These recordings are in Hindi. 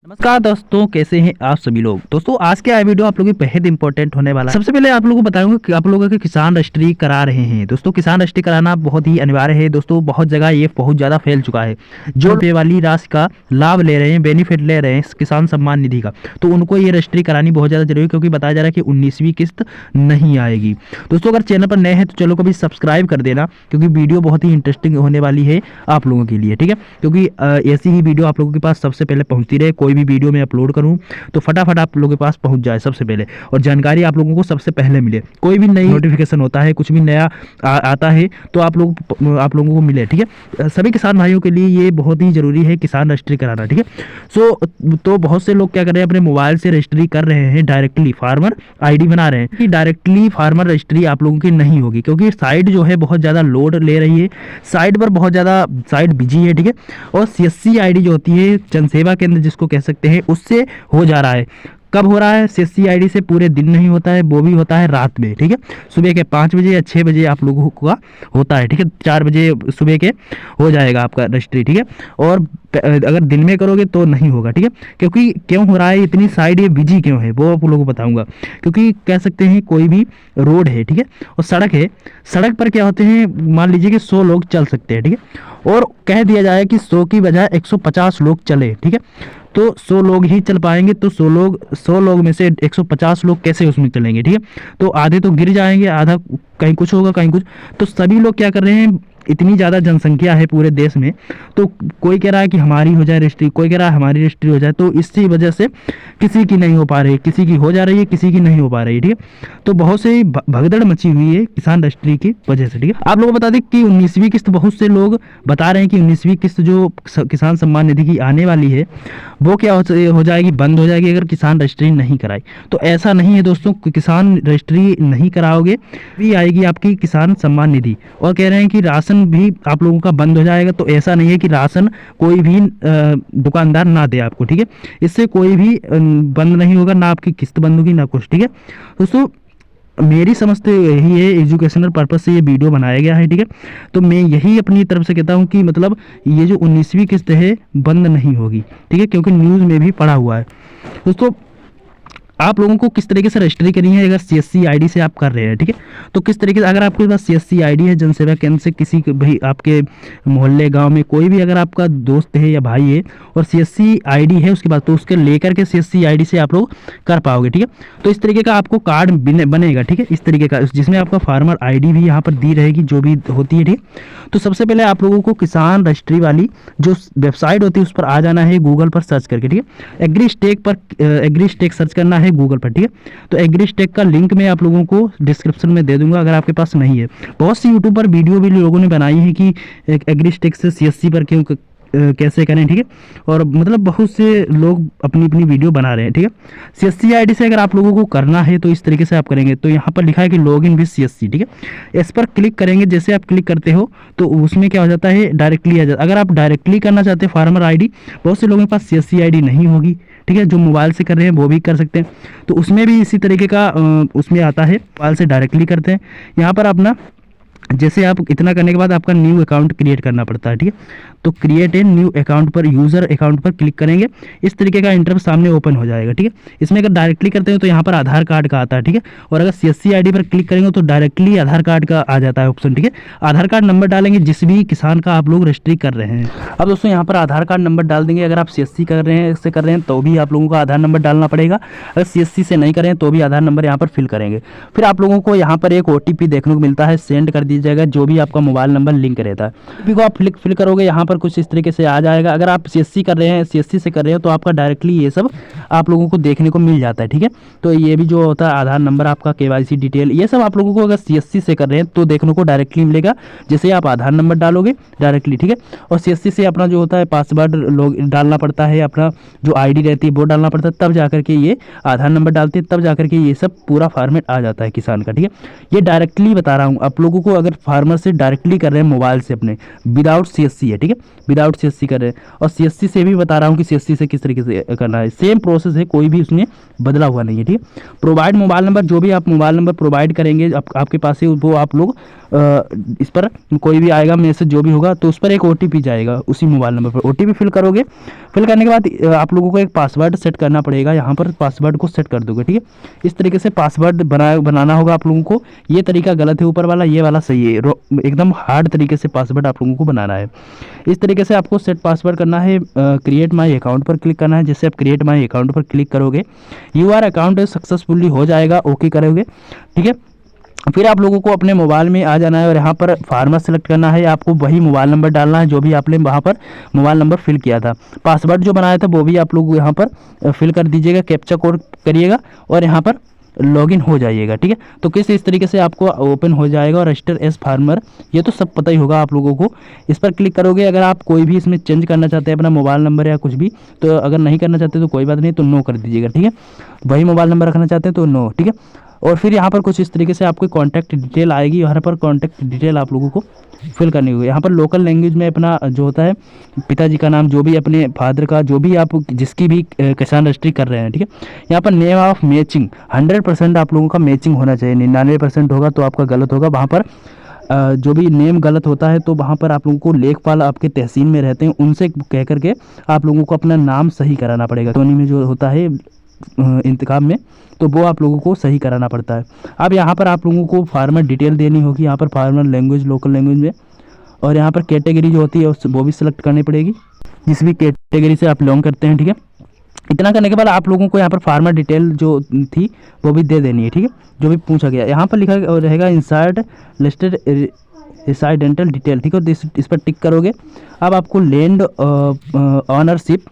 नमस्कार दोस्तों, कैसे हैं आप सभी लोग। दोस्तों आज के वीडियो आप लोगों की बेहद इंपॉर्टेंट होने वाला है। सबसे पहले आप लोगों को बताऊंगा कि आप लोगों के किसान रजिस्ट्री करा रहे हैं। दोस्तों किसान रजिस्ट्री कराना बहुत ही अनिवार्य है। दोस्तों बहुत जगह ये बहुत ज़्यादा फैल चुका है। जो रुपये वाली राशि का लाभ ले रहे हैं, बेनिफिट ले रहे हैं किसान सम्मान निधि का, तो उनको ये रजिस्ट्री करानी बहुत ज़्यादा जरूरी है, क्योंकि बताया जा रहा है कि 19वीं किस्त नहीं आएगी। दोस्तों अगर चैनल पर नए हैं तो चलो कभी सब्सक्राइब कर देना, क्योंकि वीडियो बहुत ही इंटरेस्टिंग होने वाली है आप लोगों के लिए। ठीक है, क्योंकि ऐसी ही वीडियो आप लोगों के पास सबसे पहले पहुँचती रहे। कोई भी वीडियो में अपलोड करूं तो फटाफट आप लोगों के पास पहुंच जाए सबसे पहले, और जानकारी आप लोगों को सबसे पहले मिले। कोई भी नई नोटिफिकेशन होता है, कुछ भी नया आता है तो आप लोगों को मिले। ठीक है, सभी किसान भाइयों के लिए ये बहुत ही जरूरी है किसान रजिस्ट्री कराना। ठीक है, तो बहुत से लोग क्या कर रहे हैं, अपने मोबाइल से रजिस्ट्री कर रहे हैं, डायरेक्टली फार्मर आईडी बना रहे हैं। कि डायरेक्टली फार्मर रजिस्ट्री आप लोगों की नहीं होगी, क्योंकि साइट जो है बहुत ज़्यादा लोड ले रही है, साइट पर बहुत ज़्यादा साइट बिजी है। ठीक है, और CSC आईडी जो होती है, जनसेवा केंद्र जिसको कह सकते हैं, उससे हो जा रहा है। कब हो रहा है? CSC आईडी से पूरे दिन नहीं होता है, वो भी होता है रात में। ठीक है, सुबह के 5 बजे या 6 बजे आप लोगों का होता है। ठीक है, 4 बजे सुबह के हो जाएगा आपका रजिस्ट्री। ठीक है, और अगर दिन में करोगे तो नहीं होगा। ठीक है, क्योंकि क्यों हो रहा है इतनी साइड ये बिजी क्यों है वो आप लोगों को बताऊंगा। क्योंकि कह सकते हैं कोई भी रोड है, ठीक है, और सड़क है, सड़क पर क्या होते हैं, मान लीजिए कि 100 लोग चल सकते हैं। ठीक है, और कह दिया जाए कि 100 की बजाय 150 लोग चले। ठीक है, तो 100 लोग ही चल पाएंगे, तो 100 लोग में से 150 लोग कैसे उसमें चलेंगे। ठीक है, तो आधे तो गिर जाएंगे, आधा कहीं कुछ होगा कहीं कुछ। तो सभी लोग क्या कर रहे हैं, इतनी ज़्यादा जनसंख्या है पूरे देश में, तो कोई कह रहा है कि हमारी हो जाए रजिस्ट्री, कोई कह रहा है हमारी रजिस्ट्री हो जाए, तो इसी वजह से किसी की नहीं हो पा रही, किसी की हो जा रही है, किसी की नहीं हो पा रही है। ठीक है, तो बहुत से भगदड़ मची हुई है किसान रजिस्ट्री की वजह से। ठीक है, आप लोगों को बता दें कि 19वीं किस्त, बहुत से लोग बता रहे हैं कि 19वीं किस्त जो किसान सम्मान निधि की आने वाली है वो क्या हो जाएगी, बंद हो जाएगी अगर किसान रजिस्ट्री नहीं कराई। तो ऐसा नहीं है दोस्तों, किसान रजिस्ट्री नहीं कराओगे भी आएगी आपकी किसान सम्मान निधि। और कह रहे हैं कि राशन भी आप लोगों का बंद हो जाएगा, तो ऐसा नहीं है कि राशन कोई भी दुकानदार ना दे आपको। ठीक है, इससे कोई भी बंद नहीं होगा, ना आपकी किस्त बंद होगी ना कुछ। ठीक है दोस्तों, मेरी समझ तो यही है, एजुकेशनल पर्पस से ये वीडियो बनाया गया है। ठीक है, तो मैं यही अपनी तरफ से कहता हूँ कि मतलब ये जो 19वीं किस्त है बंद नहीं होगी। ठीक है, क्योंकि न्यूज़ में भी पढ़ा हुआ है। दोस्तों आप लोगों को किस तरीके से रजिस्ट्री करनी है, अगर CSC आईडी से आप कर रहे हैं। ठीक है, तो किस तरीके से, अगर आपके पास CSC आईडी है, जनसेवा केंद्र से किसी भाई आपके मोहल्ले गांव में कोई भी अगर आपका दोस्त है या भाई है और CSC आईडी है उसके बाद, तो उसके लेकर के CSC आईडी से आप लोग कर पाओगे। ठीक है, तो इस तरीके का आपको कार्ड बनेगा। ठीक है, इस तरीके का, जिसमें आपका फार्मर आईडी भी यहाँ पर दी रहेगी जो भी होती है। ठीक, तो सबसे पहले आप लोगों को किसान रजिस्ट्री वाली जो वेबसाइट होती है उस पर आ जाना है, गूगल पर सर्च करके। ठीक है, एग्रीस्टेक सर्च करना है गूगल पर। ठीक है, तो एग्रीस्टेक का लिंक मैं आप लोगों को डिस्क्रिप्शन में दे दूंगा, अगर आपके पास नहीं है। बहुत सी यूट्यूब पर वीडियो भी लोगों ने बनाई है कि एग्रीस्टेक से CSC पर क्यों कैसे करें। ठीक है, और मतलब बहुत से लोग अपनी अपनी वीडियो बना रहे हैं। ठीक है, CSC आईडी से अगर आप लोगों को करना है तो इस तरीके से आप करेंगे, तो यहाँ पर लिखा है कि लॉगिन विद CSC। ठीक है, इस पर क्लिक करेंगे, जैसे आप क्लिक करते हो तो उसमें क्या हो जाता है, डायरेक्टली आ जाता है। अगर आप डायरेक्टली करना चाहते हैं फार्मर आईडी, बहुत से लोगों के पास CSC आईडी नहीं होगी। ठीक है, जो मोबाइल से कर रहे हैं वो भी कर सकते हैं, तो उसमें भी इसी तरीके का उसमें आता है, मोबाइल से डायरेक्टली करते हैं। यहाँ पर अपना जैसे आप इतना करने के बाद आपका न्यू अकाउंट क्रिएट करना पड़ता है। ठीक है, तो क्रिएट ए न्यू अकाउंट पर, यूज़र अकाउंट पर क्लिक करेंगे, इस तरीके का इंटरफेस सामने ओपन हो जाएगा। ठीक है, इसमें अगर डायरेक्टली करते हैं तो यहाँ पर आधार कार्ड का आता है। ठीक है, और अगर CSC आईडी पर क्लिक करेंगे तो डायरेक्टली आधार कार्ड का आ जाता है ऑप्शन। ठीक है, आधार कार्ड नंबर डालेंगे जिस भी किसान का आप लोग रजिस्ट्री कर रहे हैं। अब दोस्तों यहाँ पर आधार कार्ड नंबर डाल देंगे। अगर आप CSC कर रहे हैं तो भी आप लोगों को आधार नंबर डालना पड़ेगा, अगर CSC से नहीं करें तो भी आधार नंबर यहाँ पर फिल करेंगे। फिर आप लोगों को यहाँ पर एक OTP देखने को मिलता है, सेंड कर दीजिएगा, जो भी आपका मोबाइल नंबर लिंक रहता है। OTP को आप फिल करोगे, यहाँ पर कुछ इस तरीके से आ जाएगा। अगर आप CSC कर रहे हैं, CSC से कर रहे हो, तो आपका डायरेक्टली ये सब आप लोगों को देखने को मिल जाता है। ठीक है, तो ये भी जो होता है आधार नंबर, आपका KYC डिटेल, ये सब आप लोगों को अगर CSC से कर रहे हैं तो देखने को डायरेक्टली मिलेगा, जैसे आप आधार नंबर डालोगे डायरेक्टली। ठीक है, और CSC से अपना जो होता है पासवर्ड डालना पड़ता है, अपना जो आईडी रहती है वो डालना पड़ता है, तब जाकर के ये आधार नंबर डालते हैं, तब जाकर के ये सब पूरा फॉर्मेट आ जाता है किसान का। ठीक है, ये डायरेक्टली बता रहा हूँ आप लोगों को, अगर फार्मर से डायरेक्टली कर रहे हैं मोबाइल से अपने, विदाउट CSC है। ठीक है, विदाउट CSC कर रहे हैं, और CSC से भी बता रहा हूँ कि CSC से किस तरीके से करना है। सेम प्रोसेस प्रोसेस है, कोई भी उसमें बदला हुआ नहीं है, ठीक है। प्रोवाइड मोबाइल नंबर, जो भी आप मोबाइल नंबर प्रोवाइड करेंगे आपके पास है, वो आप लोग इस पर कोई भी आएगा मैसेज जो भी होगा तो उस पर एक OTP जाएगा उसी मोबाइल नंबर पर। OTP फिल करोगे, फिल करने के बाद आप लोगों को एक पासवर्ड सेट करना पड़ेगा। यहाँ पर पासवर्ड को सेट कर दोगे, ठीक है। इस तरीके से पासवर्ड बनाना होगा आप लोगों को। ये तरीका गलत है ऊपर वाला, ये वाला सही है। एकदम हार्ड तरीके से पासवर्ड आप लोगों को बनाना है। इस तरीके से आपको सेट पासवर्ड करना है। क्रिएट माई अकाउंट पर क्लिक करना है। जैसे आप क्रिएट माई अकाउंट पर क्लिक करोगे, यूर अकाउंट सक्सेसफुली हो जाएगा, ओके करोगे, ठीक है। फिर आप लोगों को अपने मोबाइल में आ जाना है और यहाँ पर फार्मर सेलेक्ट करना है। आपको वही मोबाइल नंबर डालना है जो भी आपने वहाँ पर मोबाइल नंबर फिल किया था। पासवर्ड जो बनाया था वो भी आप लोग यहाँ पर फिल कर दीजिएगा, कैप्चा कोड करिएगा और यहाँ पर लॉगिन हो जाइएगा, ठीक है। तो इस तरीके से आपको ओपन हो जाएगा और रजिस्टर एज फार्मर, ये तो सब पता ही होगा आप लोगों को। इस पर क्लिक करोगे, अगर आप कोई भी इसमें चेंज करना चाहते हैं अपना मोबाइल नंबर या कुछ भी, तो अगर नहीं करना चाहते तो कोई बात नहीं, तो नो कर दीजिएगा, ठीक है। वही मोबाइल नंबर रखना चाहते हैं तो नो, ठीक है। और फिर यहाँ पर कुछ इस तरीके से आपको कॉन्टैक्ट डिटेल आएगी। यहाँ पर कॉन्टैक्ट डिटेल आप लोगों को फिल करनी होगी। यहाँ पर लोकल लैंग्वेज में अपना जो होता है पिताजी का नाम, जो भी अपने फादर का, जो भी आप जिसकी भी किसान रजिस्ट्री कर रहे हैं, ठीक है। यहाँ पर नेम ऑफ मैचिंग 100% आप लोगों का मैचिंग होना चाहिए। 99% होगा तो आपका गलत होगा। वहाँ पर जो भी नेम गलत होता है तो वहाँ पर आप लोगों को लेखपाल आपके तहसील में रहते हैं, उनसे कह करके आप लोगों को अपना नाम सही कराना पड़ेगा। टोनी में जो होता है इंतकाम में, तो वो आप लोगों को सही कराना पड़ता है। अब यहाँ पर आप लोगों को फार्मर डिटेल देनी होगी, यहाँ पर फार्मर लैंग्वेज लोकल लैंग्वेज में, और यहाँ पर कैटेगरी जो होती है वो भी सिलेक्ट करनी पड़ेगी, जिस भी कैटेगरी से आप बिलोंग करते हैं, ठीक है। इतना करने के बाद आप लोगों को यहाँ पर फार्मर डिटेल जो थी वो भी दे देनी है, ठीक है, जो भी पूछा गया। यहाँ पर लिखा रहेगा इंसर्ट लिस्टेड रेसिडेंटल डिटेल, ठीक है। इस पर टिक करोगे। अब आपको लैंड ऑनरशिप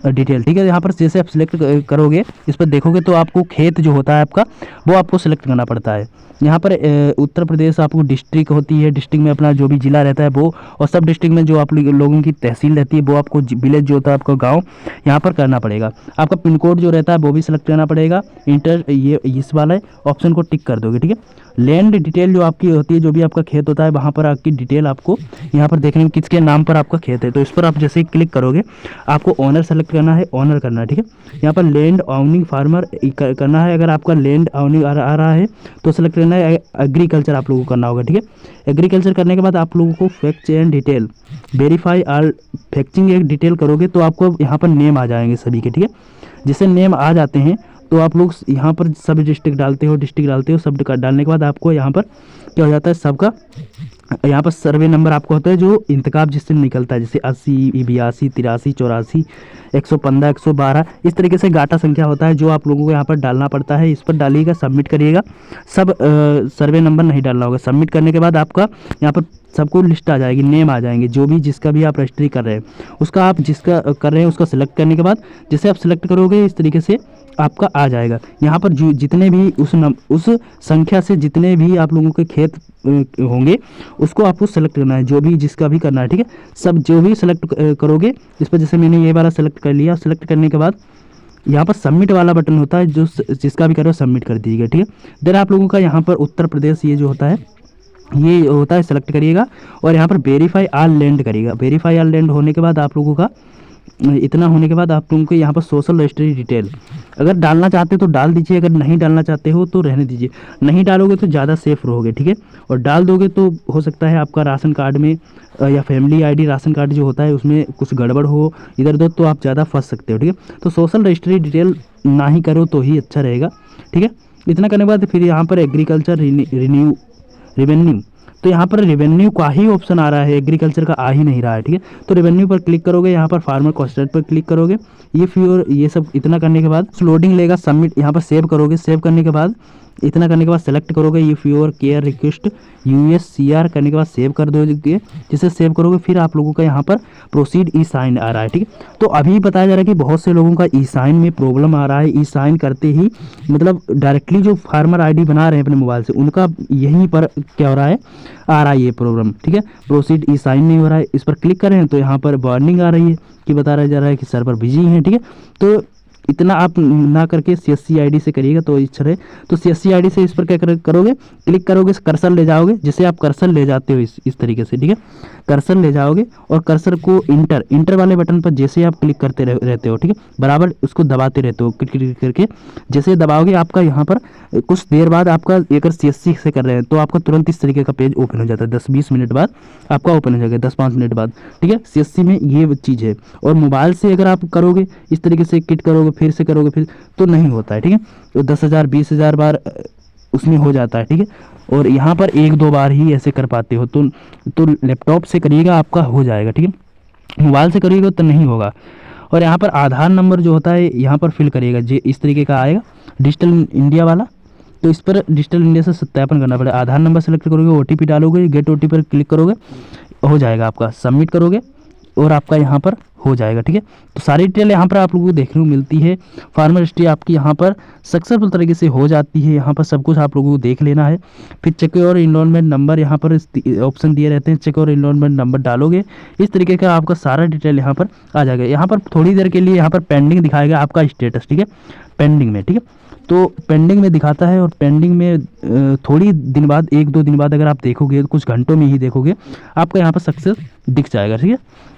डिटेल, ठीक है। यहाँ पर जैसे आप सिलेक्ट करोगे, इस पर देखोगे तो आपको खेत जो होता है आपका वो आपको सिलेक्ट करना पड़ता है। यहाँ पर उत्तर प्रदेश आपको डिस्ट्रिक्ट होती है, डिस्ट्रिक्ट में अपना जो भी जिला रहता है वो, और सब डिस्ट्रिक्ट में जो आप लोगों की तहसील रहती है वो आपको विलेज जो होता है आपका गांव, यहाँ पर करना पड़ेगा। आपका पिन कोड जो रहता है वो भी सिलेक्ट करना पड़ेगा। इंटर ये इस वाले ऑप्शन को टिक कर दोगे, ठीक है। लैंड डिटेल जो आपकी होती है, जो भी आपका खेत होता है वहाँ पर आपकी डिटेल आपको यहाँ पर देखने में किसके नाम पर आपका खेत है, तो इस पर आप जैसे ही क्लिक करोगे आपको ऑनर सेलेक्ट करना है, ऑनर करना है, ठीक है। यहाँ पर लैंड ऑनिंग फार्मर करना है। अगर आपका लैंड ऑनिंग आ रहा है तो सेलेक्ट करना है। एग्रीकल्चर आप लोगों को करना होगा, ठीक है। एग्रीकल्चर करने के बाद आप लोगों को fact and detail verify all फैक्टिंग एक डिटेल करोगे तो आपको यहाँ पर नेम आ जाएंगे सभी के, ठीक है। जैसे नेम आ जाते हैं तो आप लोग यहाँ पर सब डिस्ट्रिक्ट डालते हो, सब डालने के बाद आपको यहाँ पर क्या हो जाता है, सबका यहाँ पर सर्वे नंबर आपको होता है जो इंतकाब जिससे निकलता है, जैसे 80, 82, 83, 84, 115, 112, इस तरीके से गाटा संख्या होता है जो आप लोगों को यहाँ पर डालना पड़ता है। इस पर डालिएगा, सबमिट करिएगा। सब सर्वे नंबर नहीं डालना होगा। सबमिट करने के बाद आपका यहाँ पर सबको लिस्ट आ जाएगी, नेम आ जाएंगे, जो भी जिसका भी आप रजिस्ट्री कर रहे हैं उसका, आप जिसका कर रहे हैं उसका सिलेक्ट करने के बाद जैसे आप सिलेक्ट करोगे इस तरीके से आपका आ जाएगा। यहाँ पर जितने भी उस संख्या से जितने भी आप लोगों के खेत होंगे उसको आपको सेलेक्ट करना है, जो भी जिसका भी करना है, ठीक है। सब जो भी सेलेक्ट करोगे, इस पर जैसे मैंने ये वाला सेलेक्ट कर लिया। सेलेक्ट करने के बाद यहाँ पर सबमिट वाला बटन होता है, जो जिसका भी करो सबमिट कर दीजिएगा, ठीक है। देन आप लोगों का यहाँ पर उत्तर प्रदेश ये जो होता है ये होता है, सेलेक्ट करिएगा और यहाँ पर वेरीफाई ऑल लैंड करिएगा। वेरीफाई ऑल लैंड होने के बाद आप लोगों का इतना होने के बाद आप लोगों को यहाँ पर सोशल रजिस्ट्री डिटेल अगर डालना चाहते हो तो डाल दीजिए, अगर नहीं डालना चाहते हो तो रहने दीजिए। नहीं डालोगे तो ज़्यादा सेफ रहोगे, ठीक है। और डाल दोगे तो हो सकता है आपका राशन कार्ड में या फैमिली आईडी राशन कार्ड जो होता है उसमें कुछ गड़बड़ हो इधर उधर, तो आप ज़्यादा फंस सकते हो, ठीक है। तो सोशल रजिस्ट्री डिटेल ना ही करो तो ही अच्छा रहेगा, ठीक है। इतना करने के बाद फिर यहाँ पर एग्रीकल्चर रेवेन्यू, तो यहाँ पर रेवेन्यू का ही ऑप्शन आ रहा है, एग्रीकल्चर का आ ही नहीं रहा है, ठीक है। तो रेवेन्यू पर क्लिक करोगे, यहाँ पर फार्मर कॉस्टेट पर क्लिक करोगे। ये सब इतना करने के बाद लोडिंग लेगा, सबमिट यहाँ पर सेव करोगे। सेव करने के बाद इतना करने के बाद सेलेक्ट करोगे if your care request USCR करने के बाद सेव कर दोगे। जिसे सेव करोगे फिर आप लोगों का यहाँ पर प्रोसीड ई साइन आ रहा है, ठीक है। तो अभी बताया जा रहा है कि बहुत से लोगों का ई साइन में प्रॉब्लम आ रहा है। ई साइन करते ही मतलब डायरेक्टली जो फार्मर आईडी बना रहे हैं अपने मोबाइल से उनका यहीं पर क्या हो रहा है, आ रहा है ये प्रॉब्लम, ठीक है। प्रोसीड ई साइन नहीं हो रहा है। इस पर क्लिक करें तो यहाँ पर वार्निंग आ रही है कि बता जा रहा है कि सर्वर बिजी है, ठीक है। तो इतना आप ना करके CSC ID से करिएगा तो अच्छा रहे। तो CSC ID से इस पर क्या करोगे, क्लिक करोगे, कर्सर ले जाओगे, जैसे आप कर्सर ले जाते हो इस तरीके से, ठीक है। कर्सर ले जाओगे और कर्सर को इंटर वाले बटन पर जैसे आप क्लिक करते रहते हो, ठीक है, बराबर उसको दबाते रहते हो क्लिक क्लिक करके। जैसे दबाओगे आपका यहाँ पर कुछ देर बाद आपका अगर CSC से कर रहे हैं तो आपका तुरंत इस तरीके का पेज ओपन हो जाता है। 10-20 मिनट बाद आपका ओपन हो जाएगा, 10-5 मिनट बाद, ठीक है। CSC में ये चीज़ है। और मोबाइल से अगर आप करोगे इस तरीके से किट करोगे फिर से करोगे फिर तो नहीं होता है, ठीक है। तो 10,000 20,000 बार उसमें हो जाता है, ठीक है। और यहाँ पर 1-2 बार ही ऐसे कर पाते हो, तो लैपटॉप से करिएगा आपका हो जाएगा, ठीक है। मोबाइल से करिएगा तो नहीं होगा। और यहाँ पर आधार नंबर जो होता है यहाँ पर फिल करिएगा, जो इस तरीके का आएगा डिजिटल इंडिया वाला, तो इस पर डिजिटल इंडिया से सत्यापन करना पड़ेगा। आधार नंबर सेलेक्ट करोगे, OTP डालोगे, गेट OTP पर क्लिक करोगे, हो जाएगा आपका, सबमिट करोगे और आपका यहाँ पर हो जाएगा, ठीक है। तो सारी डिटेल यहाँ पर आप लोगों को देखने को मिलती है। फार्मर हिस्ट्री आपकी यहाँ पर सक्सेसफुल तरीके से हो जाती है। यहाँ पर सब कुछ आप लोगों को देख लेना है। फिर चेक और इनरोलमेंट नंबर यहाँ पर ऑप्शन दिए रहते हैं, चेक और इनरोलमेंट नंबर डालोगे, इस तरीके का आपका सारा डिटेल यहाँ पर आ जाएगा। यहाँ पर थोड़ी देर के लिए यहाँ पर पेंडिंग दिखाएगा आपका स्टेटस, ठीक है, पेंडिंग में, ठीक है। तो पेंडिंग में दिखाता है और पेंडिंग में थोड़ी दिन बाद 1-2 दिन बाद अगर आप देखोगे, कुछ घंटों में ही देखोगे, आपका यहाँ पर सक्सेस दिख जाएगा, ठीक है।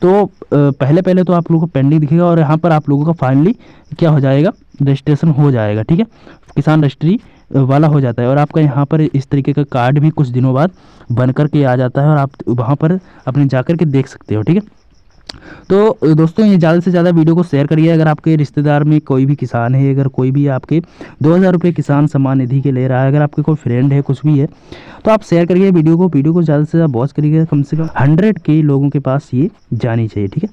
तो पहले तो आप लोगों को पेंडिंग दिखेगा और यहाँ पर आप लोगों का फाइनली क्या हो जाएगा, रजिस्ट्रेशन हो जाएगा, ठीक है, किसान रजिस्ट्री वाला हो जाता है। और आपका यहाँ पर इस तरीके का कार्ड भी कुछ दिनों बाद बन कर के आ जाता है और आप वहाँ पर अपने जा कर के देख सकते हो, ठीक है। तो दोस्तों ये ज़्यादा से ज़्यादा वीडियो को शेयर करिए। अगर आपके रिश्तेदार में कोई भी किसान है, अगर कोई भी आपके 2,000 रुपये किसान सम्मान निधि के ले रहा है, अगर आपके कोई फ्रेंड है, कुछ भी है, तो आप शेयर करिए वीडियो को ज़्यादा से ज़्यादा वॉच करिएगा। कम से कम 100 के लोगों के पास ये जानी चाहिए, ठीक है।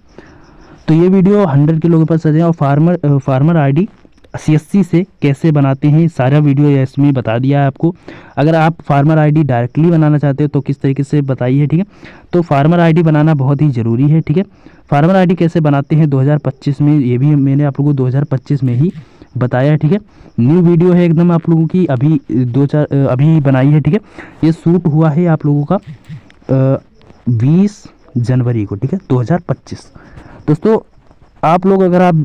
तो ये वीडियो 100 के लोगों के पास आ जाए। और फार्मर ID CSC से कैसे बनाते हैं सारा वीडियो इसमें बता दिया है आपको। अगर आप फार्मर ID डायरेक्टली बनाना चाहते हो तो किस तरीके से बताइए, ठीक है। तो फार्मर ID बनाना बहुत ही ज़रूरी है, ठीक है। फार्मर ID कैसे बनाते हैं 2025 में, ये भी मैंने आप लोगों को 2025 में ही बताया है, ठीक है। न्यू वीडियो है एकदम आप लोगों की, अभी बनाई है, ठीक है। ये शूट हुआ है आप लोगों का 20 जनवरी को, ठीक है, 2025। दोस्तों आप लोग अगर आप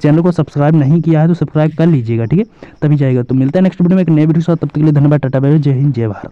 चैनल को सब्सक्राइब नहीं किया है तो सब्सक्राइब कर लीजिएगा, ठीक है, तभी जाएगा। तो मिलता है नेक्स्ट वीडियो में एक नए वीडियो के साथ, तब तक के लिए धन्यवाद, टाटा बाय बाय, जय हिंद, जय भारत।